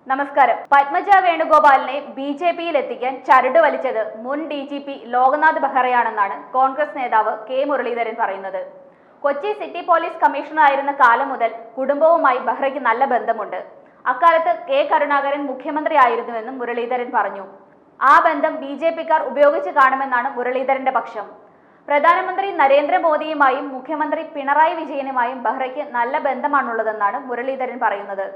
നമസ്കാരം. പത്മജ വേണുഗോപാലിനെ ബി.ജെ.പിയിൽ എത്തിക്കാൻ ചരട് വലിച്ചത് മുൻ ഡി.ജി.പി ലോക്നാഥ് ബെഹ്റയാണെന്നാണ് കോൺഗ്രസ് നേതാവ് കെ മുരളീധരൻ പറയുന്നത്. കൊച്ചി സിറ്റി പോലീസ് കമ്മീഷണറായിരുന്ന കാലം മുതൽ കുടുംബവുമായി ബെഹ്റയ്ക്ക് നല്ല ബന്ധമുണ്ട്. അക്കാലത്ത് കെ കരുണാകരൻ മുഖ്യമന്ത്രിയായിരുന്നുവെന്നും മുരളീധരൻ പറഞ്ഞു. ആ ബന്ധം ബി.ജെ.പിക്കാർ ഉപയോഗിച്ച് കാണുമെന്നാണ് മുരളീധരന്റെ പക്ഷം. പ്രധാനമന്ത്രി നരേന്ദ്രമോദിയുമായും മുഖ്യമന്ത്രി പിണറായി വിജയനുമായും ബെഹ്റയ്ക്ക് നല്ല ബന്ധമാണുള്ളതെന്നാണ് മുരളീധരൻ പറയുന്നത്.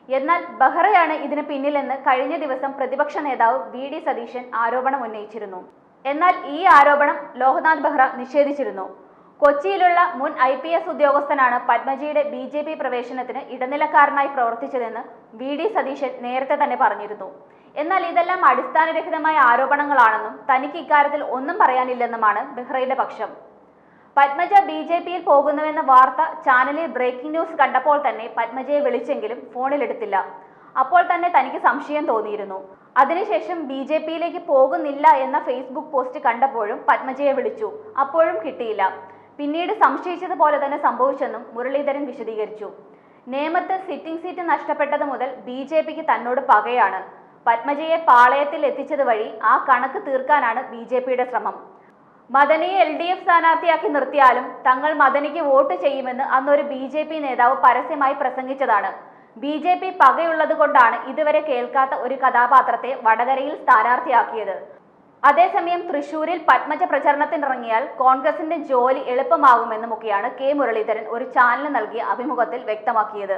എന്നാൽ ബെഹ്റയാണ് ഇതിന് പിന്നിലെന്ന് കഴിഞ്ഞ ദിവസം പ്രതിപക്ഷ നേതാവ് വി.ഡി. സതീശൻ ആരോപണം ഉന്നയിച്ചിരുന്നു. എന്നാൽ ഈ ആരോപണം ലോക്നാഥ് ബെഹ്റ നിഷേധിച്ചിരുന്നു. കൊച്ചിയിലുള്ള മുൻ IPS ഉദ്യോഗസ്ഥനാണ് പത്മജയുടെ ബി.ജെ.പി പ്രവേശനത്തിന് ഇടനിലക്കാരനായി പ്രവർത്തിച്ചതെന്ന് വി.ഡി. സതീശൻ നേരത്തെ തന്നെ പറഞ്ഞിരുന്നു. എന്നാൽ ഇതെല്ലാം അടിസ്ഥാനരഹിതമായ ആരോപണങ്ങളാണെന്നും തനിക്ക് ഇക്കാര്യത്തിൽ ഒന്നും പറയാനില്ലെന്നുമാണ് ബെഹ്റയുടെ പക്ഷം. പത്മജ ബി.ജെ.പിയിൽ പോകുന്നുവെന്ന വാർത്ത ചാനലിൽ ബ്രേക്കിംഗ് ന്യൂസ് കണ്ടപ്പോൾ തന്നെ പത്മജയെ വിളിച്ചെങ്കിലും ഫോണിലെടുത്തില്ല. അപ്പോൾ തന്നെ തനിക്ക് സംശയം തോന്നിയിരുന്നു. അതിനുശേഷം ബി.ജെ.പിയിലേക്ക് പോകുന്നില്ല എന്ന ഫേസ്ബുക്ക് പോസ്റ്റ് കണ്ടപ്പോഴും പത്മജയെ വിളിച്ചു. അപ്പോഴും കിട്ടിയില്ല. പിന്നീട് സംശയിച്ചതുപോലെ തന്നെ സംഭവിച്ചെന്നും മുരളീധരൻ വിശദീകരിച്ചു. നേമത്ത് സിറ്റിംഗ് സീറ്റ് നഷ്ടപ്പെട്ടത് മുതൽ ബി.ജെ.പിക്ക് തന്നോട് പകയാണ്. പത്മജയെ പാളയത്തിൽ എത്തിച്ചത് വഴി ആ കണക്ക് തീർക്കാനാണ് ബി.ജെ.പിയുടെ ശ്രമം. മദനിയെ LDF സ്ഥാനാർത്ഥിയാക്കി നിർത്തിയാലും തങ്ങൾ മദനിക്ക് വോട്ട് ചെയ്യുമെന്ന് അന്നൊരു ബി.ജെ.പി നേതാവ് പരസ്യമായി പ്രസംഗിച്ചതാണ്. ബി.ജെ.പി പകയുള്ളത് കൊണ്ടാണ് ഇതുവരെ കേൾക്കാത്ത ഒരു കഥാപാത്രത്തെ വടകരയിൽ സ്ഥാനാർത്ഥിയാക്കിയത്. അതേസമയം തൃശൂരിൽ പത്മജ പ്രചരണത്തിനിറങ്ങിയാൽ കോൺഗ്രസിന്റെ ജോലി എളുപ്പമാകുമെന്നുമൊക്കെയാണ് കെ മുരളീധരൻ ഒരു ചാനലിന് നൽകിയ അഭിമുഖത്തിൽ വ്യക്തമാക്കിയത്.